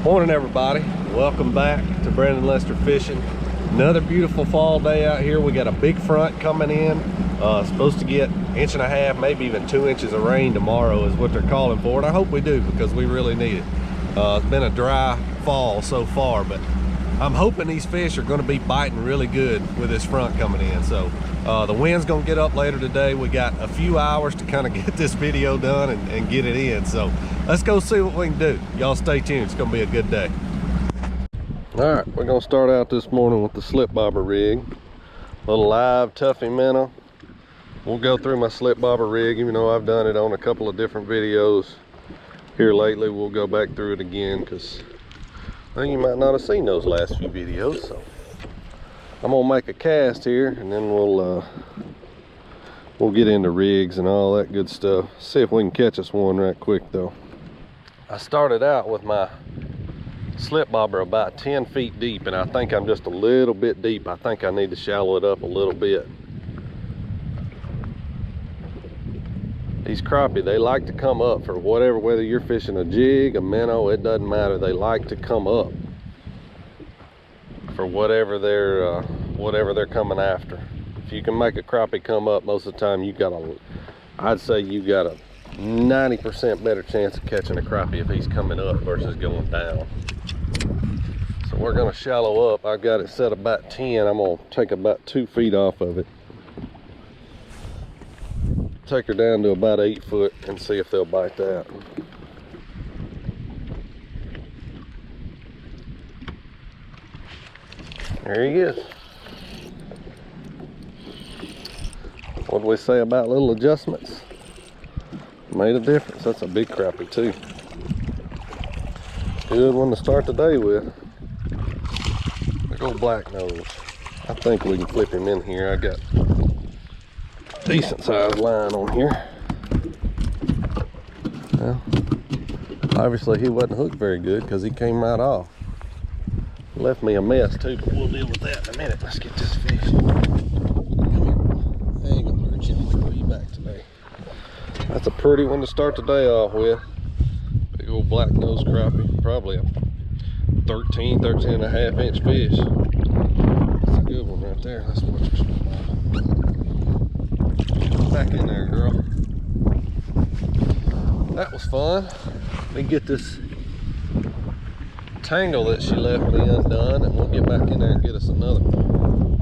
Morning everybody, welcome back to Brandon Lester Fishing. Another beautiful fall day out here. We got a big front coming in, supposed to get 1.5 inches, maybe even 2 inches of rain tomorrow is what they're calling for, and I hope we do because we really need it. It's been a dry fall so far, but I'm hoping these fish are going to be biting really good with this front coming in. So the wind's going to get up later today. We got a few hours to kind of get this video done and get it in. So let's go see what we can do. Y'all stay tuned. It's going to be a good day. All right, we're going to start out this morning with the slip bobber rig. Little live tuffy minnow. We'll go through my slip bobber rig, even though I've done it on a couple of different videos here lately. We'll go back through it again because I think you might not have seen those last few videos. So I'm gonna make a cast here and then we'll get into rigs and all that good stuff. See if we can catch us one right quick though. I started out with my slip bobber about 10 feet deep, and I think I'm just a little bit deep. I think I need to shallow it up a little bit. These crappie, they like to come up for whatever, whether you're fishing a jig, a minnow, it doesn't matter. They like to come up for whatever they're coming after. If you can make a crappie come up, most of the time I'd say you got a 90% better chance of catching a crappie if he's coming up versus going down. So we're gonna shallow up. I've got it set about 10. I'm gonna take about 2 feet off of it. Take her down to about 8 foot and see if they'll bite that. There he is. What do we say about little adjustments? Made a difference. That's a big crappie too. Good one to start the day with. Big old black nose. I think we can flip him in here. I got decent sized line on here. Well, obviously he wasn't hooked very good because he came right off. Left me a mess too, but we'll deal with that in a minute. Let's get this fish. Come here. I ain't gonna hurt you. I'm gonna throw you back today. That's a pretty one to start the day off with. Big old black nose crappie. Probably a 13 and a half inch fish. That's a good one right there. Let's watch her swim off. Back in there, girl. That was fun. Let me get this tangle that she left me undone, and we'll get back in there and get us another one.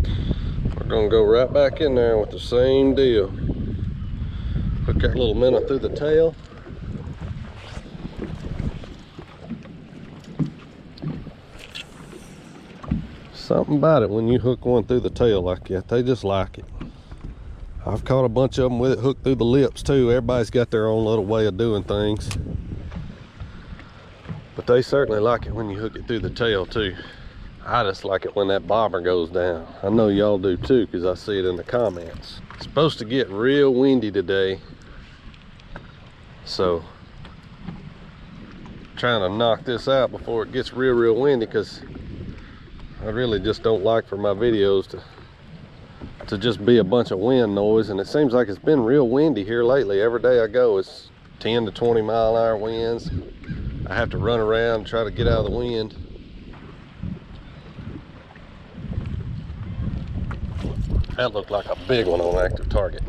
We're gonna go right back in there with the same deal. Hook that little minnow through the tail. Something about it when you hook one through the tail like that, they just like it. I've caught a bunch of them with it hooked through the lips too. Everybody's got their own little way of doing things, but they certainly like it when you hook it through the tail too. I just like it when that bobber goes down. I know y'all do too because I see it in the comments. It's supposed to get real windy today, so trying to knock this out before it gets real windy, because I really just don't like for my videos to just be a bunch of wind noise, and it seems like it's been real windy here lately. Every day I go, it's 10 to 20 mile-an-hour winds. I have to run around and try to get out of the wind. That looked like a big one on active target.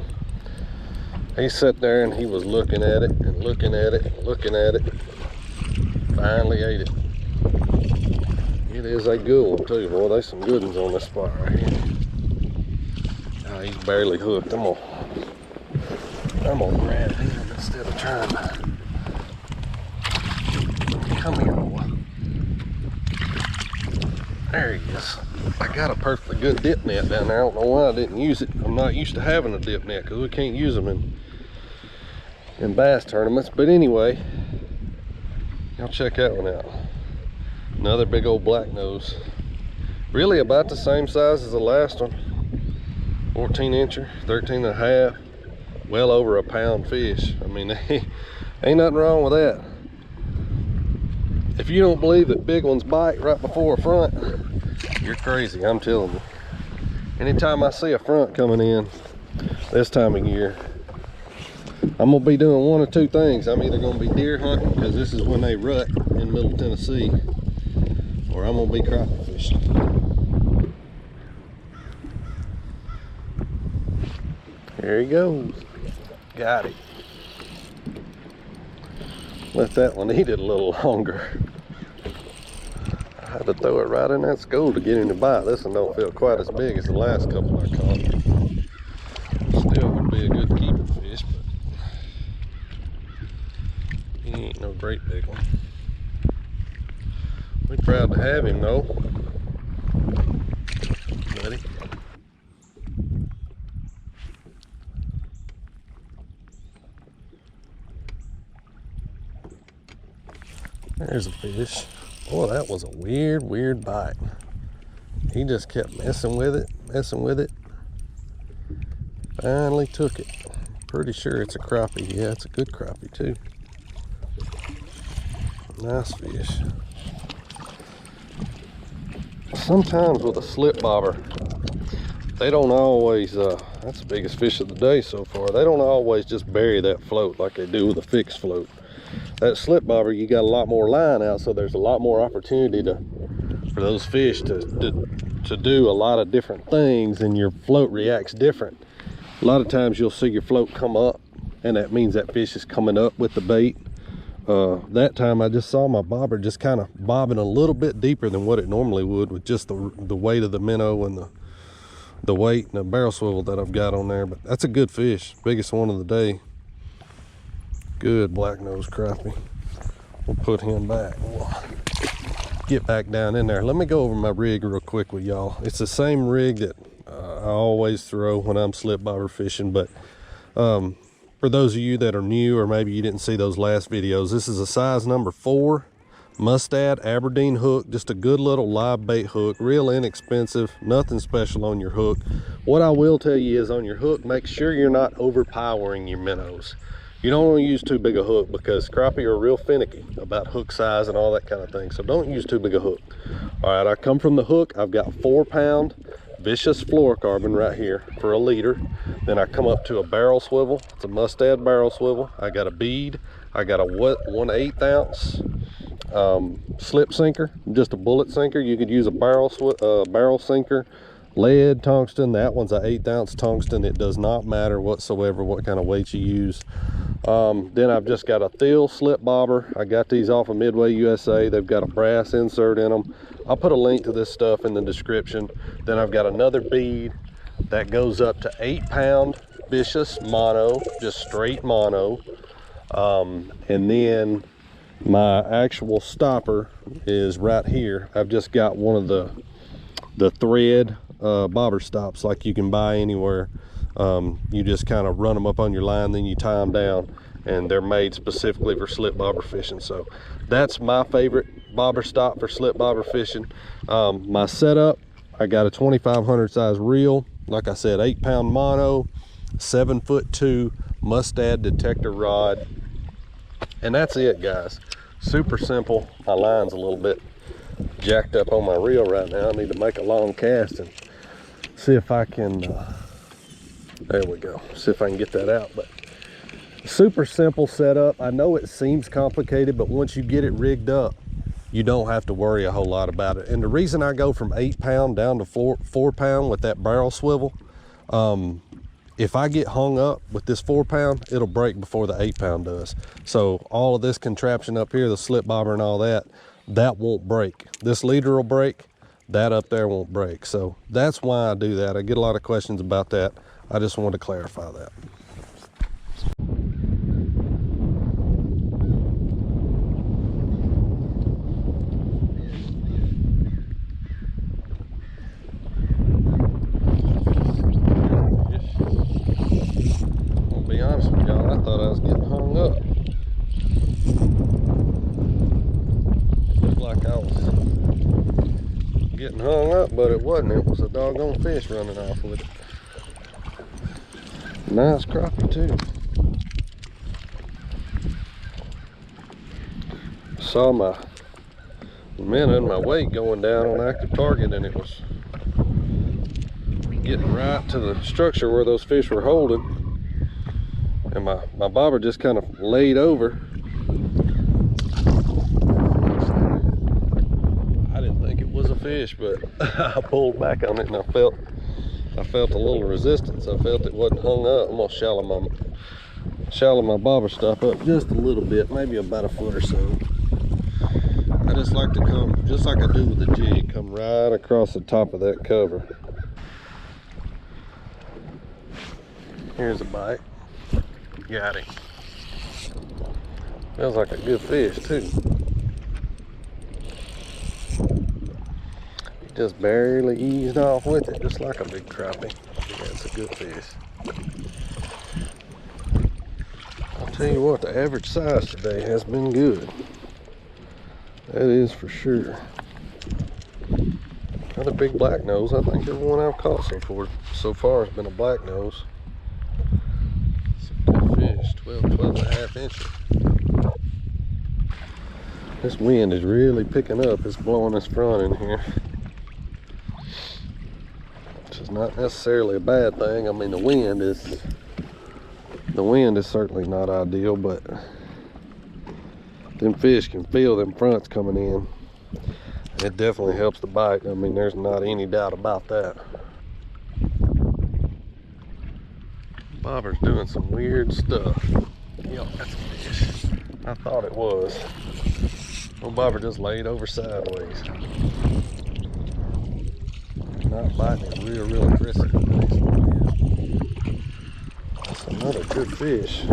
He sat there and he was looking at it and looking at it and looking at it. Finally ate it. It is a good one too. Boy, there's some good ones on this spot right here. He's barely hooked. I'm gonna grab him instead of trying to. Come here, boy. There he is. I got a perfectly good dip net down there. I don't know why I didn't use it. I'm not used to having a dip net because we can't use them in bass tournaments. But anyway, y'all check that one out. Another big old black nose. Really about the same size as the last one. 14 incher, 13 and a half, well over a pound fish. I mean, ain't nothing wrong with that. If you don't believe that big ones bite right before a front, you're crazy, I'm telling you. Anytime I see a front coming in this time of year, I'm gonna be doing one of two things. I'm either gonna be deer hunting, because this is when they rut in middle Tennessee, or I'm gonna be crappie fishing. Here he goes. Got it. Let that one eat it a little longer. I had to throw it right in that school to get him to bite. This one don't feel quite as big as the last couple I caught. Still would be a good keeper fish, but he ain't no great big one. We're proud to have him though, buddy. There's a fish. Boy, that was a weird bite. He just kept messing with it. Finally took it. Pretty sure it's a crappie. Yeah, it's a good crappie too. Nice fish. Sometimes with a slip bobber, they don't always, that's the biggest fish of the day so far. They don't always just bury that float like they do with a fixed float. That slip bobber, you got a lot more line out, so there's a lot more opportunity for those fish to do a lot of different things, and your float reacts different. A lot of times you'll see your float come up, and that means that fish is coming up with the bait. That time I just saw my bobber just kind of bobbing a little bit deeper than what it normally would, with just the weight of the minnow and the weight and the barrel swivel that I've got on there. But that's a good fish, biggest one of the day. Good black nose crappie. We'll put him back. We'll get back down in there. Let me go over my rig real quick with y'all. It's the same rig that I always throw when I'm slip bobber fishing, but for those of you that are new, or maybe you didn't see those last videos, this is a size number 4 Mustad Aberdeen hook. Just a good little live bait hook, real inexpensive, nothing special on your hook. What I will tell you is, on your hook, make sure you're not overpowering your minnows. You don't want to use too big a hook, because crappie are real finicky about hook size and all that kind of thing. So don't use too big a hook. All right, I come from the hook. I've got 4-pound vicious fluorocarbon right here for a leader. Then I come up to a barrel swivel. It's a Mustad barrel swivel. I got a bead. I got a 1/8 ounce slip sinker, just a bullet sinker. You could use a barrel sinker, lead, tungsten. That one's an 1/8 ounce tungsten. It does not matter whatsoever what kind of weight you use. Then I've just got a Thiel slip bobber. I got these off of Midway USA. They've got a brass insert in them. I'll put a link to this stuff in the description. Then I've got another bead that goes up to 8-pound vicious mono, just straight mono. And then my actual stopper is right here. I've just got one of the thread bobber stops like you can buy anywhere. You just kind of run them up on your line, then you tie them down, and they're made specifically for slip bobber fishing. So that's my favorite bobber stop for slip bobber fishing. My setup, I got a 2500 size reel, like I said, 8-pound mono, 7'2" Mustad detector rod, and that's it, guys. Super simple. My line's a little bit jacked up on my reel right now. I need to make a long cast and see if I can there we go, see if I can get that out. But super simple setup. I know it seems complicated, but once you get it rigged up, you don't have to worry a whole lot about it. And the reason I go from 8-pound down to 4-pound with that barrel swivel, if I get hung up with this 4-pound, it'll break before the 8-pound does. So all of this contraption up here, the slip bobber and all that, that won't break. This leader will break, that up there won't break. So that's why I do that. I get a lot of questions about that. I just wanted to clarify that. I'll be honest with y'all, I thought I was getting hung up. It looked like I was getting hung up, but it wasn't. It was a doggone fish running off with it. Nice crappie too. Saw my minnow and my weight going down on active target, and it was getting right to the structure where those fish were holding, and my bobber just kind of laid over. I didn't think fish, but I pulled back on it and I felt a little resistance. I felt it wasn't hung up. I'm gonna shallow my bobber stop up just a little bit, maybe about a foot or so. I just like to come, just like I do with the jig, come right across the top of that cover. Here's a bite. Got him. Feels like a good fish too. Just barely eased off with it, just like a big crappie. Yeah, it's a good fish. I'll tell you what, the average size today has been good. That is for sure. Another big black nose. I think every one I've caught so far has been a black nose. It's a good fish, 12 and a half inches. This wind is really picking up. It's blowing this front in here, which is not necessarily a bad thing. I mean, the wind is certainly not ideal, but them fish can feel them fronts coming in. It definitely helps the bite. I mean, there's not any doubt about that. Bobber's doing some weird stuff. Yo, that's a fish. I thought it was. Well, bobber just laid over sideways. Not biting it real aggressive. That's another good fish.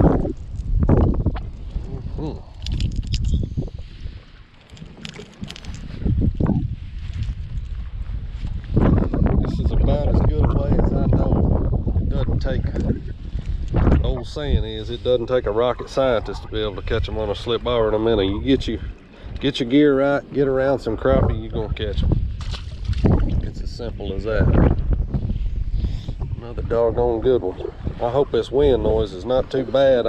This is about as good a way as I know. It doesn't take, the old saying is, it doesn't take a rocket scientist to be able to catch them on a slip bobber in a minute. You get your gear right, get around some crappie, you're gonna catch them. It's as simple as that. Another doggone good one. I hope this wind noise is not too bad.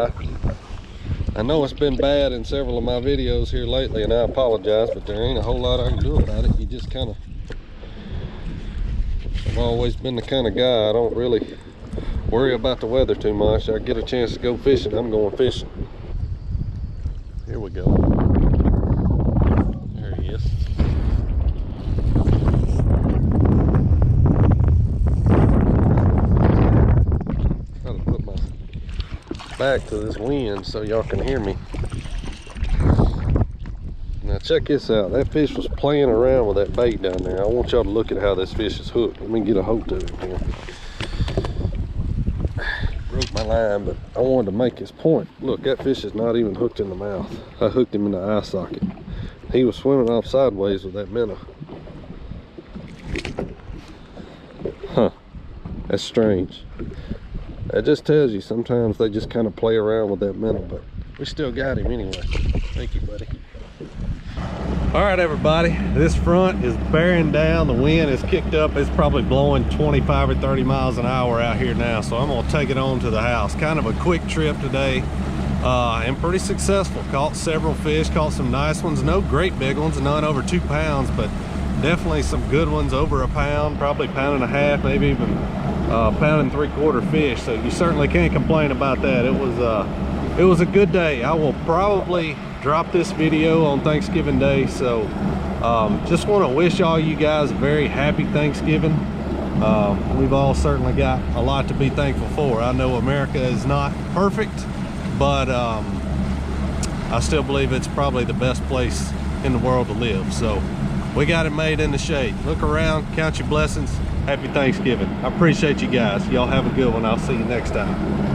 I know it's been bad in several of my videos here lately, and I apologize, but there ain't a whole lot I can do about it. You just kind of, I've always been the kind of guy, I don't really worry about the weather too much. I get a chance to go fishing, I'm going fishing. Here we go. There he is. Try to put my back to this wind so y'all can hear me. Now check this out. That fish was playing around with that bait down there. I want y'all to look at how this fish is hooked. Let me get a hold of him here. Broke my line, but I wanted to make his point. Look, that fish is not even hooked in the mouth. I hooked him in the eye socket. He was swimming off sideways with that minnow. Huh, that's strange. That just tells you sometimes they just kind of play around with that minnow, but we still got him anyway. Thank you, buddy. All right, everybody, this front is bearing down. The wind is kicked up. It's probably blowing 25 or 30 miles an hour out here now, so I'm gonna take it on to the house. Kind of a quick trip today, and pretty successful. Caught several fish, caught some nice ones. No great big ones, none over 2 pounds, but definitely some good ones over a pound, probably pound and a half, maybe even pound and 3/4 fish. So you certainly can't complain about that. It was a good day. I will probably drop this video on Thanksgiving Day, so just want to wish all you guys a very happy Thanksgiving. We've all certainly got a lot to be thankful for. I know America is not perfect, but I still believe it's probably the best place in the world to live. So we got it made in the shade. Look around, count your blessings. Happy Thanksgiving. I appreciate you guys. Y'all have a good one. I'll see you next time.